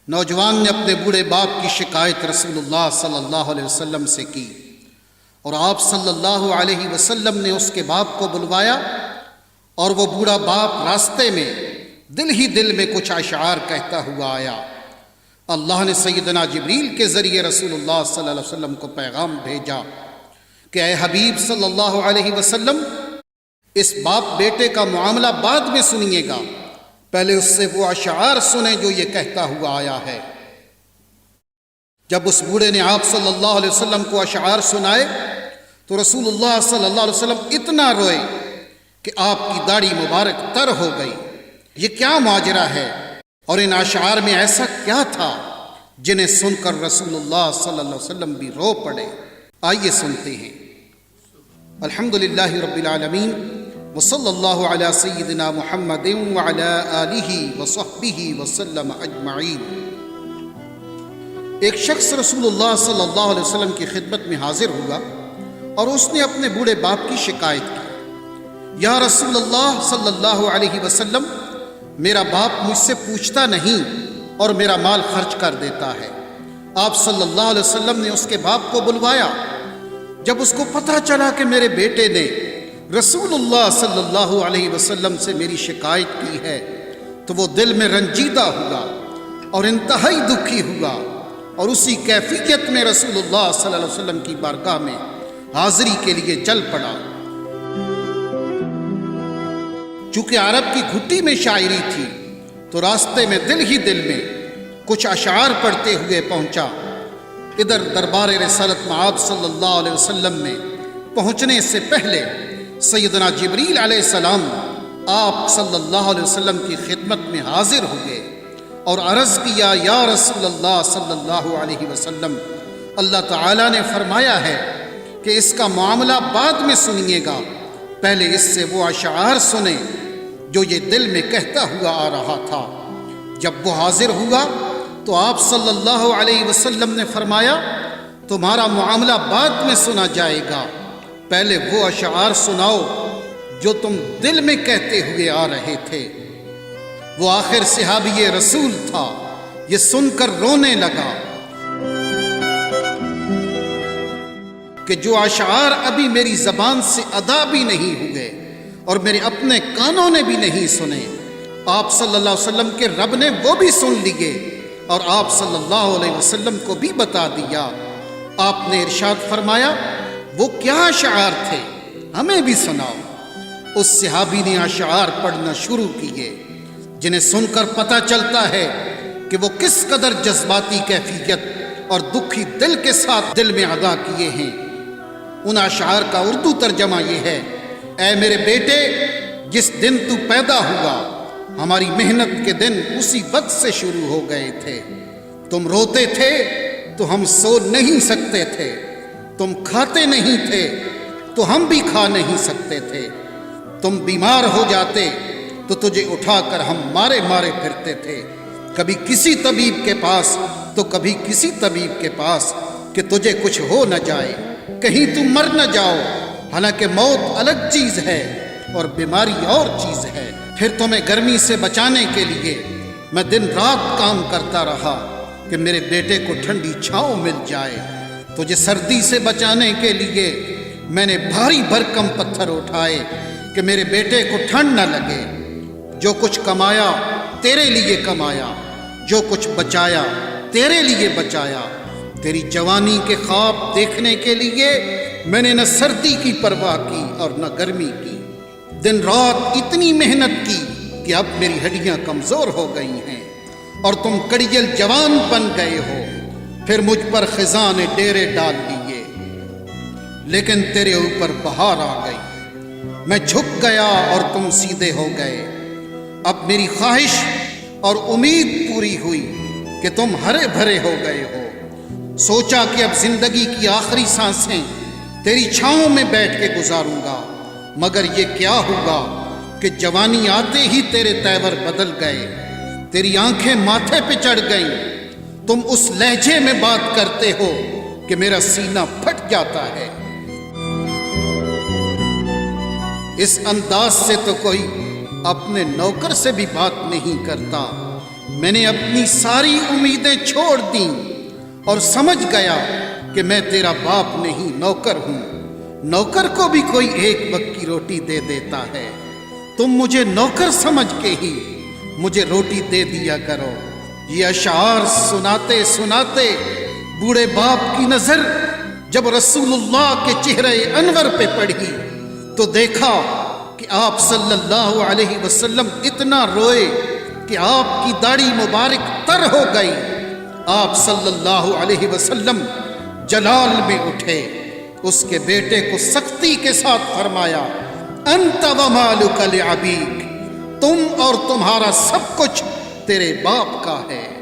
نوجوان نے اپنے بوڑھے باپ کی شکایت رسول اللہ صلی اللہ علیہ وسلم سے کی اور آپ صلی اللہ علیہ وسلم نے اس کے باپ کو بلوایا اور وہ بوڑھا باپ راستے میں دل ہی دل میں کچھ اشعار کہتا ہوا آیا۔ اللہ نے سیدنا جبریل کے ذریعے رسول اللہ صلی اللہ علیہ وسلم کو پیغام بھیجا کہ اے حبیب صلی اللہ علیہ وسلم، اس باپ بیٹے کا معاملہ بعد میں سنیے گا، پہلے اس سے وہ اشعار سنیں جو یہ کہتا ہوا آیا ہے۔ جب اس بوڑھے نے آپ صلی اللہ علیہ وسلم کو اشعار سنائے تو رسول اللہ صلی اللہ علیہ وسلم اتنا روئے کہ آپ کی داڑھی مبارک تر ہو گئی۔ یہ کیا ماجرا ہے اور ان اشعار میں ایسا کیا تھا جنہیں سن کر رسول اللہ صلی اللہ علیہ وسلم بھی رو پڑے؟ آئیے سنتے ہیں۔ الحمدللہ رب العالمین وصلی اللہ علی سیدنا محمد وعلی آلہ وصحبہ وسلم اجمعین۔ ایک شخص رسول اللہ صلی اللہ علیہ وسلم کی خدمت میں حاضر ہوا اور اس نے اپنے بوڑھے باپ کی شکایت کی۔ یا رسول اللہ صلی اللہ علیہ وسلم، میرا باپ مجھ سے پوچھتا نہیں اور میرا مال خرچ کر دیتا ہے۔ آپ صلی اللہ علیہ وسلم نے اس کے باپ کو بلوایا۔ جب اس کو پتہ چلا کہ میرے بیٹے نے رسول اللہ صلی اللہ علیہ وسلم سے میری شکایت کی ہے تو وہ دل میں رنجیدہ ہوا اور انتہائی دکھی ہوا اور اسی کیفیت میں رسول اللہ صلی اللہ علیہ وسلم کی بارگاہ میں حاضری کے لیے چل پڑا۔ چونکہ عرب کی گھٹی میں شاعری تھی تو راستے میں دل ہی دل میں کچھ اشعار پڑھتے ہوئے پہنچا۔ ادھر دربار رسالت مآب صلی اللہ علیہ وسلم میں پہنچنے سے پہلے سیدنا جبریل علیہ السلام آپ صلی اللہ علیہ وسلم کی خدمت میں حاضر ہوئے اور عرض کیا، یا رسول اللہ صلی اللہ علیہ وسلم، اللہ تعالیٰ نے فرمایا ہے کہ اس کا معاملہ بعد میں سنیے گا، پہلے اس سے وہ اشعار سنیں جو یہ دل میں کہتا ہوا آ رہا تھا۔ جب وہ حاضر ہوا تو آپ صلی اللہ علیہ وسلم نے فرمایا، تمہارا معاملہ بعد میں سنا جائے گا، پہلے وہ اشعار سناؤ جو تم دل میں کہتے ہوئے آ رہے تھے۔ وہ آخر صحابی رسول تھا، یہ سن کر رونے لگا کہ جو اشعار ابھی میری زبان سے ادا بھی نہیں ہوئے اور میرے اپنے کانوں نے بھی نہیں سنے، آپ صلی اللہ علیہ وسلم کے رب نے وہ بھی سن لیے اور آپ صلی اللہ علیہ وسلم کو بھی بتا دیا۔ آپ نے ارشاد فرمایا، وہ کیا اشعار تھے، ہمیں بھی سناؤ۔ اس صحابی نے اشعار پڑھنا شروع کیے جنہیں سن کر پتہ چلتا ہے کہ وہ کس قدر جذباتی کیفیت اور دکھی دل کے ساتھ دل میں ادا کیے ہیں۔ ان اشعار کا اردو ترجمہ یہ ہے، اے میرے بیٹے، جس دن تو پیدا ہوا ہماری محنت کے دن اسی وقت سے شروع ہو گئے تھے۔ تم روتے تھے تو ہم سو نہیں سکتے تھے، تم کھاتے نہیں تھے تو ہم بھی کھا نہیں سکتے تھے، تم بیمار ہو جاتے تو تجھے اٹھا کر ہم مارے مارے پھرتے تھے، کبھی کسی طبیب کے پاس تو کبھی کسی طبیب کے پاس کہ تجھے کچھ ہو نہ جائے، کہیں تم مر نہ جاؤ، حالانکہ موت الگ چیز ہے اور بیماری اور چیز ہے۔ پھر تمہیں گرمی سے بچانے کے لیے میں دن رات کام کرتا رہا کہ میرے بیٹے کو ٹھنڈی چھاؤں مل جائے، تجھے سردی سے بچانے کے لیے میں نے بھاری بھرکم پتھر اٹھائے کہ میرے بیٹے کو ٹھنڈ نہ لگے۔ جو کچھ کمایا تیرے لیے کمایا، جو کچھ بچایا تیرے لیے بچایا، تیری جوانی کے خواب دیکھنے کے لیے میں نے نہ سردی کی پرواہ کی اور نہ گرمی کی، دن رات اتنی محنت کی کہ اب میری ہڈیاں کمزور ہو گئی ہیں اور تم کڑیل جوان بن گئے ہو۔ پھر مجھ پر خزاں نے ڈیرے ڈال لیے، لیکن تیرے اوپر بہار آ گئی، میں جھک گیا اور تم سیدھے ہو گئے۔ اب میری خواہش اور امید پوری ہوئی کہ تم ہرے بھرے ہو گئے ہو۔ سوچا کہ اب زندگی کی آخری سانسیں تیری چھاؤں میں بیٹھ کے گزاروں گا، مگر یہ کیا ہوا کہ جوانی آتے ہی تیرے تیور بدل گئے، تیری آنکھیں ماتھے پہ چڑھ گئیں، تم اس لہجے میں بات کرتے ہو کہ میرا سینہ پھٹ جاتا ہے۔ اس انداز سے تو کوئی اپنے نوکر سے بھی بات نہیں کرتا، میں نے اپنی ساری امیدیں چھوڑ دیں اور سمجھ گیا کہ میں تیرا باپ نہیں نوکر ہوں۔ نوکر کو بھی کوئی ایک وقت کی روٹی دے دیتا ہے، تم مجھے نوکر سمجھ کے ہی مجھے روٹی دے دیا کرو۔ یہ اشعار سناتے سناتے بوڑھے باپ کی نظر جب رسول اللہ کے چہرے انور پہ پڑی تو دیکھا کہ آپ صلی اللہ علیہ وسلم اتنا روئے کہ آپ کی داڑھی مبارک تر ہو گئی۔ آپ صلی اللہ علیہ وسلم جلال میں اٹھے، اس کے بیٹے کو سختی کے ساتھ فرمایا، انت ومالک لابیک، تم اور تمہارا سب کچھ تیرے باپ کا ہے۔